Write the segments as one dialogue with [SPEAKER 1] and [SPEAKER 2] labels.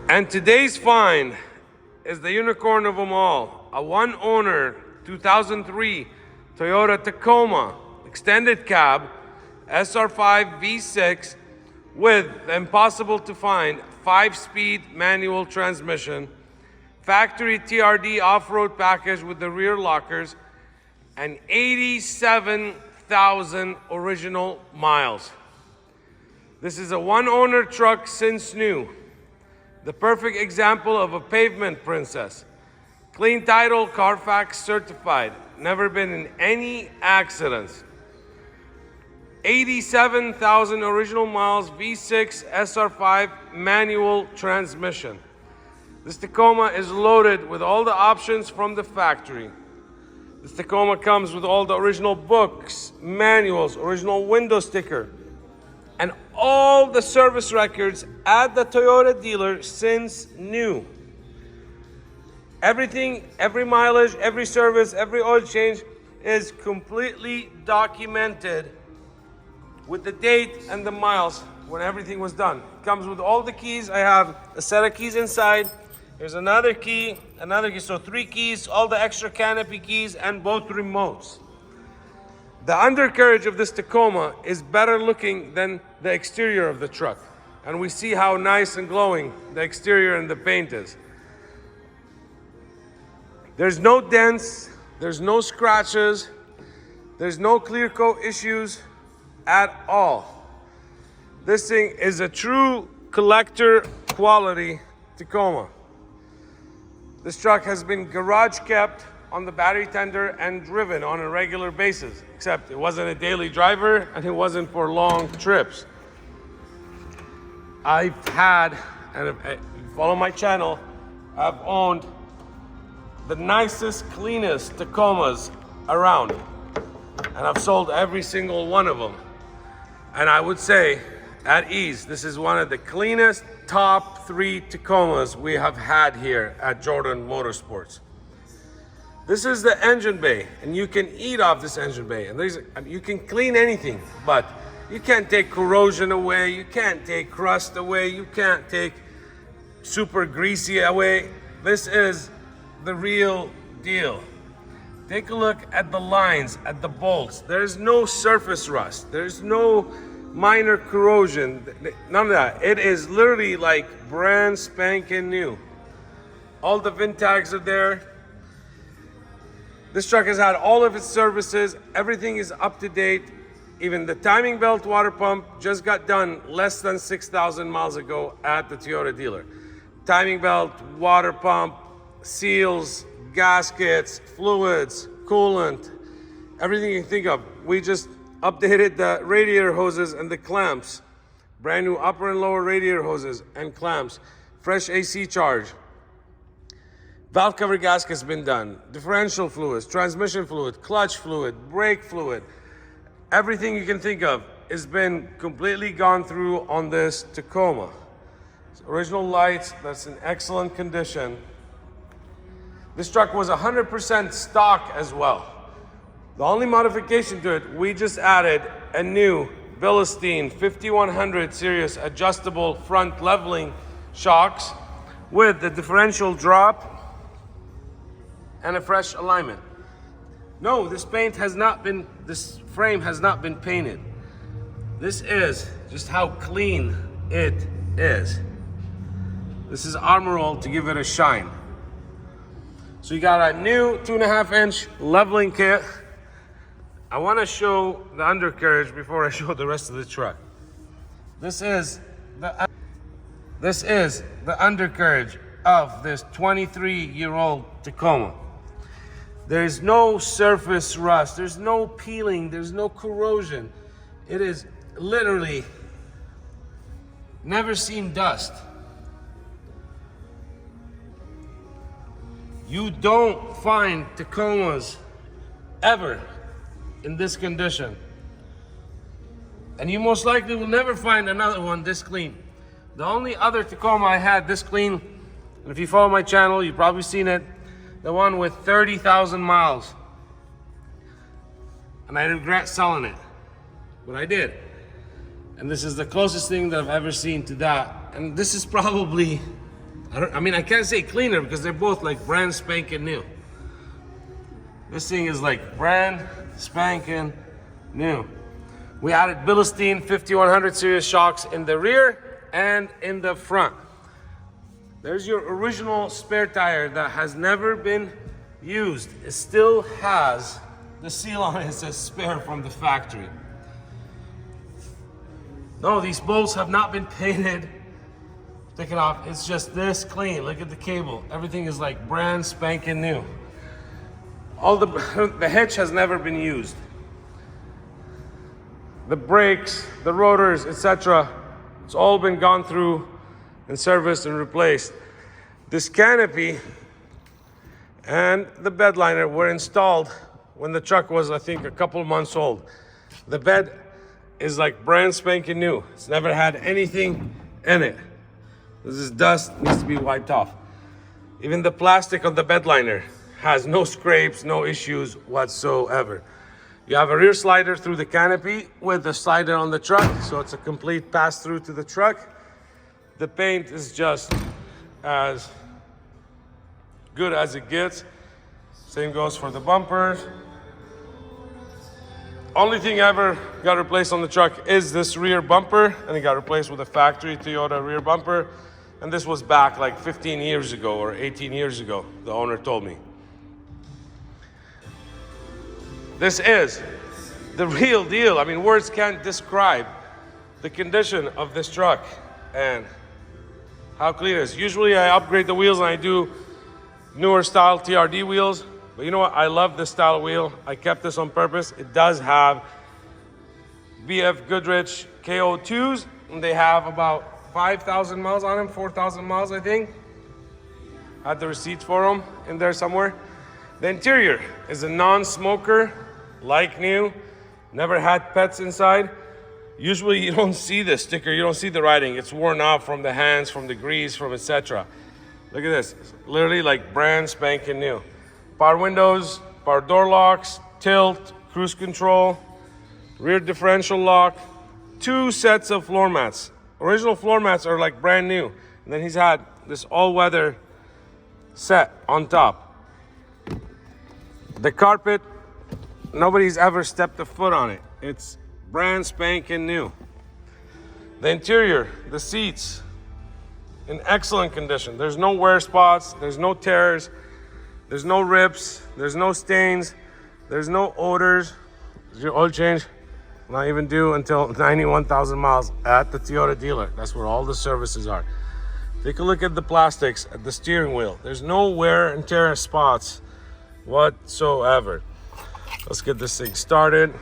[SPEAKER 1] And today's find is the unicorn of them all. A one-owner 2003 Toyota Tacoma extended cab SR5 V6 with the impossible to find 5-speed manual transmission, factory TRD off-road package with the rear lockers, and 87,000 original miles. This is a one-owner truck since new. The perfect example of a pavement princess. Clean title, CARFAX certified. Never been in any accidents. 87,000 original miles, V6 SR5 manual transmission. This Tacoma is loaded with all the options from the factory. This Tacoma comes with all the original books, manuals, original window sticker, and all the service records at the Toyota dealer since new. Everything, every mileage, every service, every oil change is completely documented with the date and the miles when everything was done. It comes with all the keys. I have a set of keys inside. There's another key, so 3 keys, all the extra canopy keys, and both remotes. The undercarriage of this Tacoma is better looking than the exterior of the truck. And we see how nice and glowing the exterior and the paint is. There's no dents, there's no scratches, there's no clear coat issues at all. This thing is a true collector quality Tacoma. This truck has been garage kept on the battery tender and driven on a regular basis, except it wasn't a daily driver and it wasn't for long trips. I've had, and if you follow my channel, I've owned the nicest, cleanest Tacomas around, and I've sold every single one of them. And I would say, at ease, this is one of the cleanest top 3 Tacomas we have had here at Jordan Motorsports. This is the engine bay, and you can eat off this engine bay. And you can clean anything, but you can't take corrosion away, you can't take crust away, you can't take super greasy away. This is the real deal. Take a look at the lines, at the bolts. There's no surface rust. There's no minor corrosion, none of that. It is literally like brand spanking new. All the VIN tags are there. This truck has had all of its services. Everything is up to date. Even the timing belt water pump just got done less than 6,000 miles ago at the Toyota dealer. Timing belt, water pump, seals, gaskets, fluids, coolant, everything you can think of. We just updated the radiator hoses and the clamps. Brand new upper and lower radiator hoses and clamps. Fresh AC charge. Valve cover gasket's been done. Differential fluids, transmission fluid, clutch fluid, brake fluid. Everything you can think of has been completely gone through on this Tacoma. It's original lights, that's in excellent condition. This truck was 100% stock as well. The only modification to it, we just added a new BILSTEIN 5100 series adjustable front leveling shocks with the differential drop and a fresh alignment. No, this frame has not been painted. This is just how clean it is. This is Armor Roll to give it a shine. So you got a new 2.5-inch leveling kit. I want to show the undercarriage before I show the rest of the truck. This is the undercarriage of this 23-year-old Tacoma. There's no surface rust, there's no peeling, there's no corrosion. It is literally never seen dust. You don't find Tacomas ever in this condition. And you most likely will never find another one this clean. The only other Tacoma I had this clean, and if you follow my channel, you've probably seen it, the one with 30,000 miles. And I regret selling it, but I did. And this is the closest thing that I've ever seen to that. And this is probably I mean, I can't say cleaner because they're both like brand spanking new. This thing is like brand spanking new. We added BILSTEIN 5100 series shocks in the rear and in the front. There's your original spare tire that has never been used. It still has the seal on it. It says spare from the factory. No, these bolts have not been painted. Take it off. It's just this clean. Look at the cable. Everything is like brand spanking new. All the hitch has never been used. The brakes, the rotors, etc. It's all been gone through and serviced and replaced. This canopy and the bed liner were installed when the truck was, I think, a couple months old. The bed is like brand spanking new. It's never had anything in it. This is dust, needs to be wiped off. Even the plastic on the bed liner has no scrapes, no issues whatsoever. You have a rear slider through the canopy with the slider on the truck, so it's a complete pass through to the truck. The paint is just as good as it gets. Same goes for the bumpers. Only thing ever got replaced on the truck is this rear bumper, and it got replaced with a factory Toyota rear bumper. And this was back like 15 years ago or 18 years ago, the owner told me. This is the real deal. I mean, words can't describe the condition of this truck and how clean it is. Usually I upgrade the wheels and I do newer style TRD wheels. But you know what? I love this style wheel. I kept this on purpose. It does have BF Goodrich KO2s, and they have about 5,000 miles on them, 4,000 miles, I think. I had the receipts for them in there somewhere. The interior is a non-smoker, like new. Never had pets inside. Usually you don't see the sticker, you don't see the writing. It's worn off from the hands, from the grease, from etc. Look at this, it's literally like brand spanking new. Power windows, power door locks, tilt, cruise control, rear differential lock, 2 sets of floor mats. Original floor mats are like brand new. And then he's had this all-weather set on top. The carpet, nobody's ever stepped a foot on it. It's brand spanking new. The interior, the seats, in excellent condition. There's no wear spots, there's no tears, there's no rips, there's no stains, there's no odors. Is your oil change not even due until 91,000 miles at the Toyota dealer. That's where all the services are. Take a look at the plastics at the steering wheel. There's no wear and tear spots whatsoever. Let's get this thing started.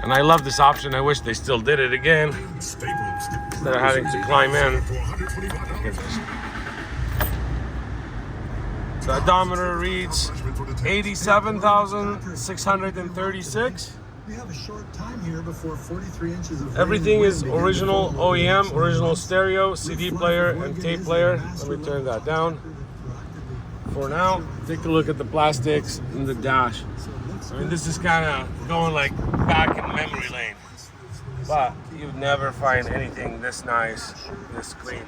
[SPEAKER 1] And I love this option. I wish they still did it again instead of having to climb in. Look at this. The odometer reads 87,636.
[SPEAKER 2] We have a short time here before 43 inches of
[SPEAKER 1] Everything is original OEM, original stereo, CD player, and tape player. Let me turn that down. For now, take a look at the plastics in the dash. I mean, this is kind of going like back in memory lane. But you'd never find anything this nice, this clean.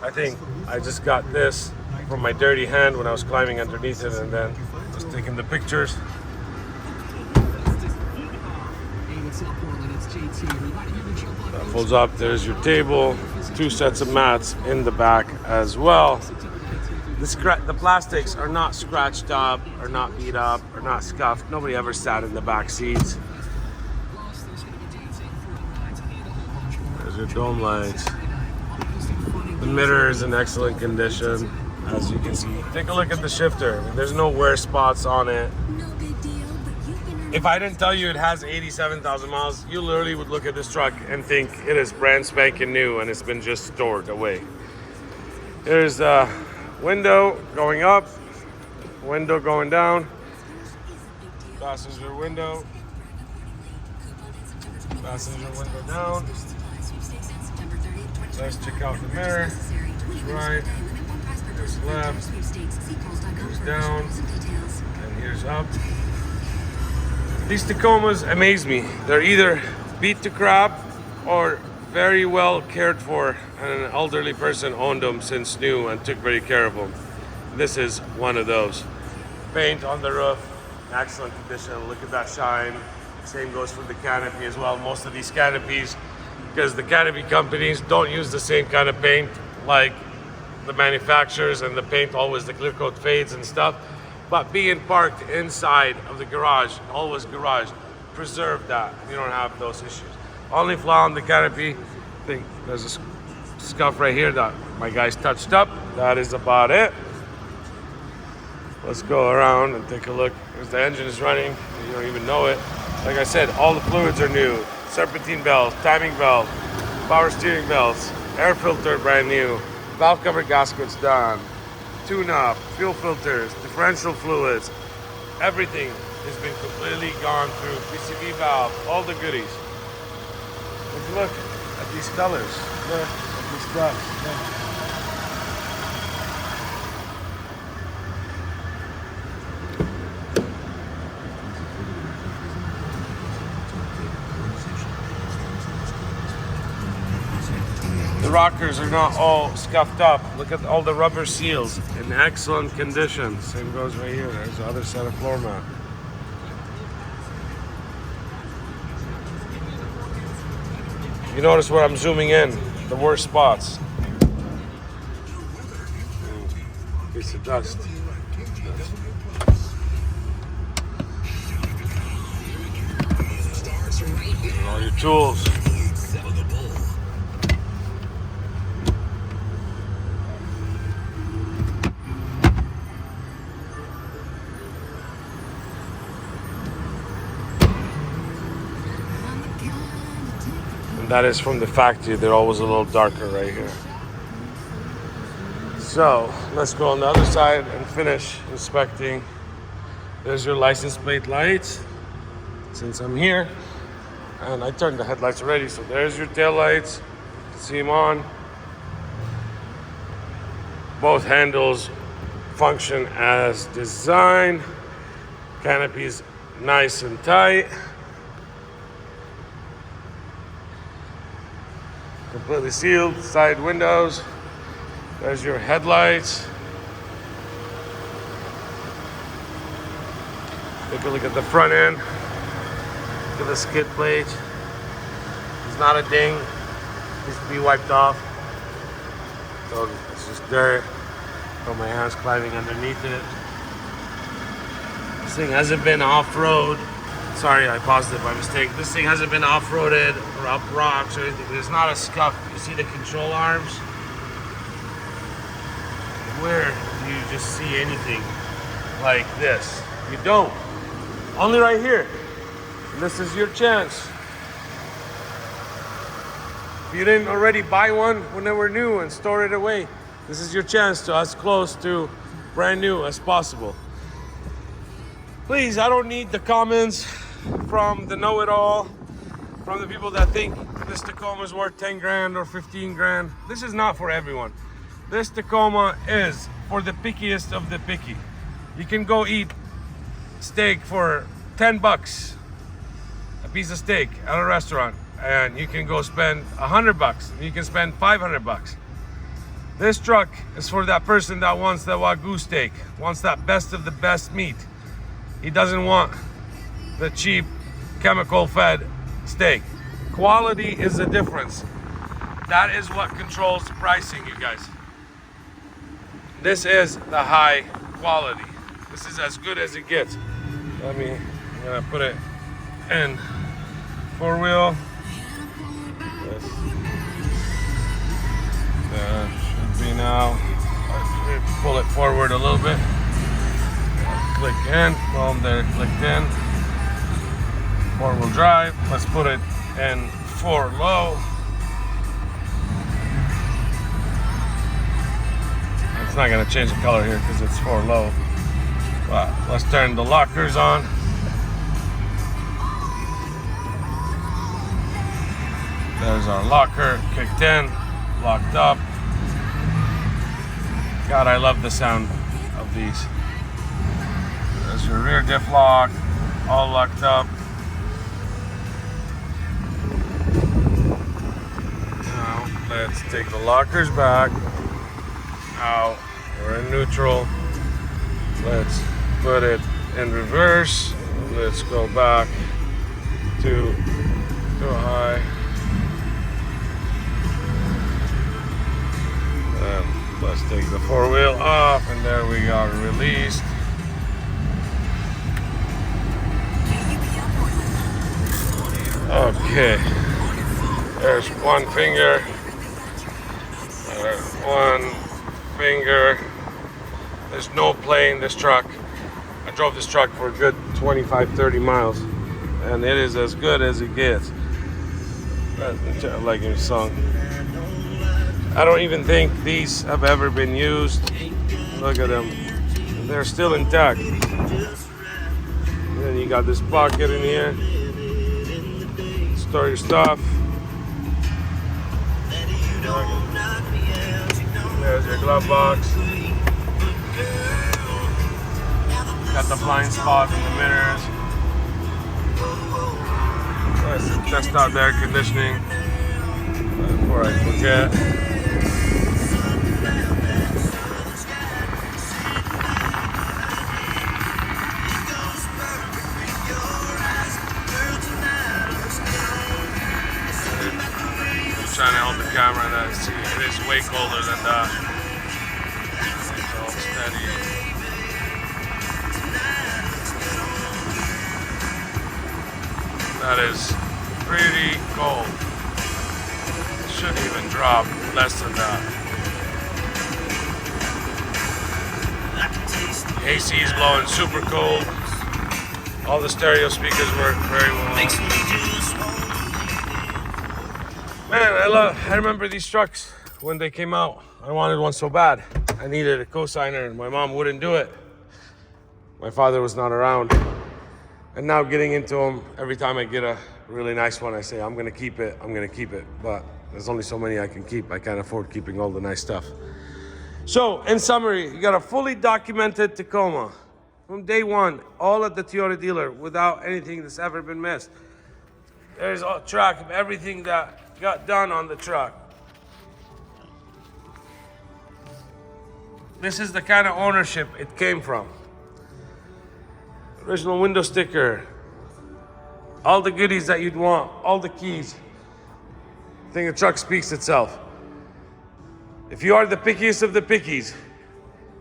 [SPEAKER 1] I think I just got this from my dirty hand when I was climbing underneath it, and then I was taking the pictures. That folds up, there's your table, 2 sets of mats in the back as well. The plastics are not scratched up, are not beat up, are not scuffed. Nobody ever sat in the back seats. There's your dome lights. The mirror is in excellent condition, as you can see. Take a look at the shifter. There's no wear spots on it. If I didn't tell you it has 87,000 miles, you literally would look at this truck and think it is brand spanking new and it's been just stored away. There's a window going up, window going down, passenger window, passenger window down. Let's check out the mirror. Here's right, here's left, here's down, and here's up. These Tacomas amaze me. They're either beat to crap or very well cared for, and an elderly person owned them since new and took very care of them. This is one of those. Paint on the roof, excellent condition. Look at that shine. Same goes for the canopy as well. Most of these canopies, because the canopy companies don't use the same kind of paint like the manufacturers, and the paint always, the clear coat fades and stuff. But being parked inside of the garage, always garage, preserve that. You don't have those issues. Only flaw on the canopy, I think there's a scuff right here that my guys touched up. That is about it. Let's go around and take a look. As the engine is running, you don't even know it. Like I said, all the fluids are new. Serpentine belt, timing belt, power steering belts, air filter brand new, valve cover gaskets done, tune-up, fuel filters, differential fluids. Everything has been completely gone through. PCV valve, all the goodies. Look at these colors. Look at these stuff. Look. The rockers are not all scuffed up. Look at all the rubber seals in excellent condition. Same goes right here. There's the other set of floor mat. You notice where I'm zooming in, the worst spots. Piece of dust. And all your tools. That is from the factory. They're always a little darker right here. So let's go on the other side and finish inspecting. There's your license plate lights. Since I'm here, and I turned the headlights already, so there's your tail lights. See them on. Both handles function as designed. Canopy's nice and tight. Completely sealed, side windows. There's your headlights. Take a look at the front end. Look at the skid plate. It's not a ding. It needs to be wiped off. So it's just dirt. Got my hands climbing underneath it. This thing hasn't been off-road. Sorry, I paused it by mistake. This thing hasn't been off-roaded or up rocks or anything. There's not a scuff. You see the control arms? Where do you just see anything like this? You don't. Only right here. And this is your chance. If you didn't already buy one when they were new and store it away, this is your chance to as close to brand new as possible. Please, I don't need the comments from the know-it-all, from the people that think this Tacoma is worth 10 grand or 15 grand. This is not for everyone. This Tacoma is for the pickiest of the picky. You can go eat steak for 10 bucks, a piece of steak at a restaurant, and you can go spend 100 bucks. You can spend 500 bucks. This truck is for that person that wants the Wagyu steak, wants that best of the best meat. He doesn't want the cheap chemical-fed steak. Quality is the difference. That is what controls the pricing, you guys. This is the high quality. This is as good as it gets. I'm gonna put it in four wheel. That should be now. Pull it forward a little bit. Click in, boom, there, clicked in. Four-wheel drive, let's put it in 4 low. It's not gonna change the color here because it's 4 low. But let's turn the lockers on. There's our locker, kicked in, locked up. God, I love the sound of these. There's your rear diff lock, all locked up. Let's take the lockers back. Out. We're in neutral. Let's put it in reverse. Let's go back to high. And let's take the four-wheel off, and there we are, released. Okay. There's one finger. There's one finger. There's no play in this truck. I drove this truck for a good 25-30 miles, and it is as good as it gets. Like your song. I don't even think these have ever been used. Look at them. They're still intact. And then you got this pocket in here. Store your stuff. There's your glove box. Got the blind spot in the mirrors. Let's test out the air conditioning before I forget. I'm trying to hold the camera and I see it is way colder than that. It's all steady. That is pretty cold. It shouldn't even drop less than that. AC is blowing super cold. All the stereo speakers work very well. Man, I remember these trucks when they came out. I wanted one so bad. I needed a cosigner and my mom wouldn't do it. My father was not around. And now getting into them, every time I get a really nice one, I say, I'm gonna keep it, I'm gonna keep it. But there's only so many I can keep. I can't afford keeping all the nice stuff. So, in summary, you got a fully documented Tacoma. From day one, all at the Toyota dealer, without anything that's ever been missed. There's a track of everything that got done on the truck. This is the kind of ownership it came from. Original window sticker, all the goodies that you'd want, all the keys. I think the truck speaks itself. If you are the pickiest of the pickies,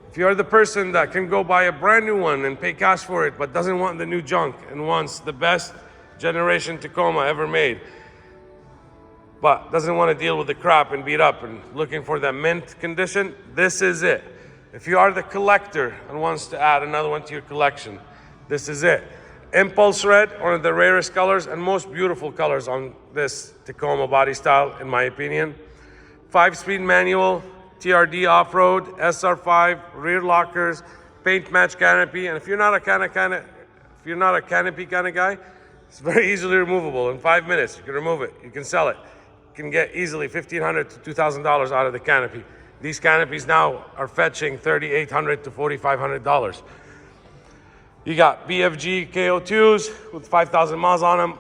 [SPEAKER 1] if you are the person that can go buy a brand new one and pay cash for it, but doesn't want the new junk and wants the best generation Tacoma ever made, but doesn't want to deal with the crap and beat up and looking for that mint condition, this is it. If you are the collector and wants to add another one to your collection, this is it. Impulse red, one of the rarest colors and most beautiful colors on this Tacoma body style, in my opinion. 5-speed manual, TRD off-road, SR5, rear lockers, paint match canopy. And if you're not a canopy kind of guy, it's very easily removable. In 5 minutes, you can remove it. You can sell it. You can get easily $1,500 to $2,000 out of the canopy. These canopies now are fetching $3,800 to $4,500. You got BFG KO2s with 5,000 miles on them,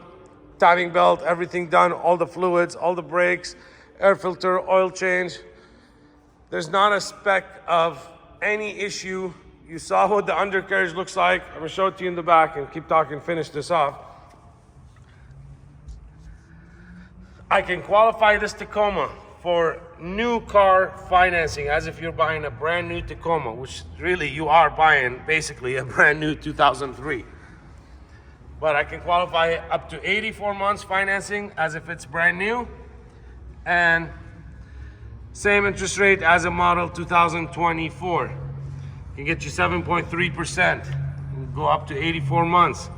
[SPEAKER 1] timing belt, everything done, all the fluids, all the brakes, air filter, oil change. There's not a speck of any issue. You saw what the undercarriage looks like. I'm gonna show it to you in the back and keep talking, finish this off. I can qualify this Tacoma for new car financing as if you're buying a brand new Tacoma, which really you are buying basically a brand new 2003. But I can qualify up to 84 months financing as if it's brand new, and same interest rate as a model 2024. Can get you 7.3%, go up to 84 months.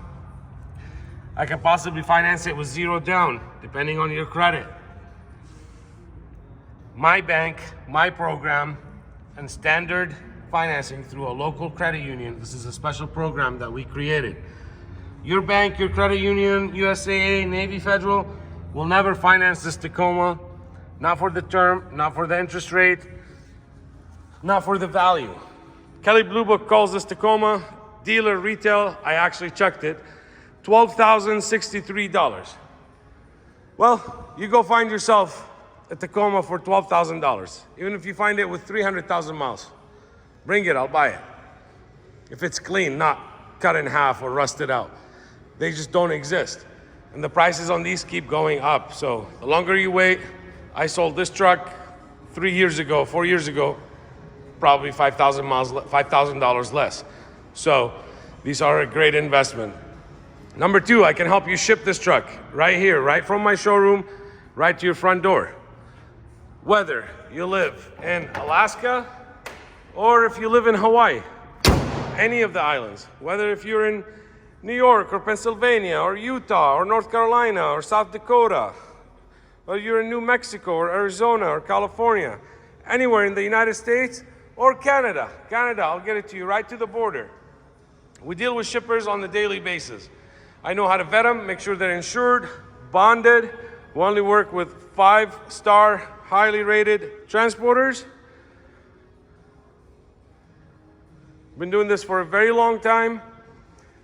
[SPEAKER 1] I can possibly finance it with 0 down, depending on your credit. My bank, my program, and standard financing through a local credit union. This is a special program that we created. Your bank, your credit union, USAA, Navy Federal will never finance this Tacoma. Not for the term, not for the interest rate, not for the value. Kelley Blue Book calls this Tacoma, dealer retail, I actually checked it, $12,063. Well, you go find yourself a Tacoma for $12,000. Even if you find it with 300,000 miles, bring it, I'll buy it. If it's clean, not cut in half or rusted out. They just don't exist. And the prices on these keep going up. So the longer you wait, I sold this truck 4 years ago, probably $5,000 less. So these are a great investment. Number two, I can help you ship this truck right here, right from my showroom, right to your front door. Whether you live in Alaska or if you live in Hawaii, any of the islands, whether if you're in New York or Pennsylvania or Utah or North Carolina or South Dakota, or you're in New Mexico or Arizona or California, anywhere in the United States or Canada. Canada, I'll get it to you right to the border. We deal with shippers on a daily basis. I know how to vet them, make sure they're insured, bonded. We only work with 5-star, highly rated transporters. Been doing this for a very long time.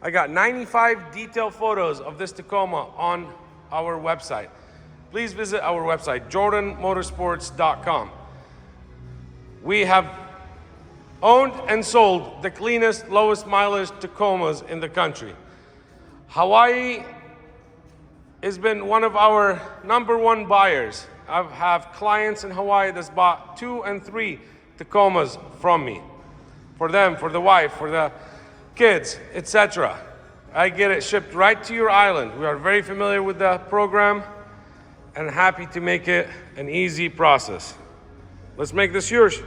[SPEAKER 1] I got 95 detailed photos of this Tacoma on our website. Please visit our website, jordanmotorsports.com. We have owned and sold the cleanest, lowest mileage Tacomas in the country. Hawaii has been one of our #1 buyers. I have clients in Hawaii that's bought 2 and 3 Tacomas from me. For them, for the wife, for the kids, etc. I get it shipped right to your island. We are very familiar with the program and happy to make it an easy process. Let's make this yours.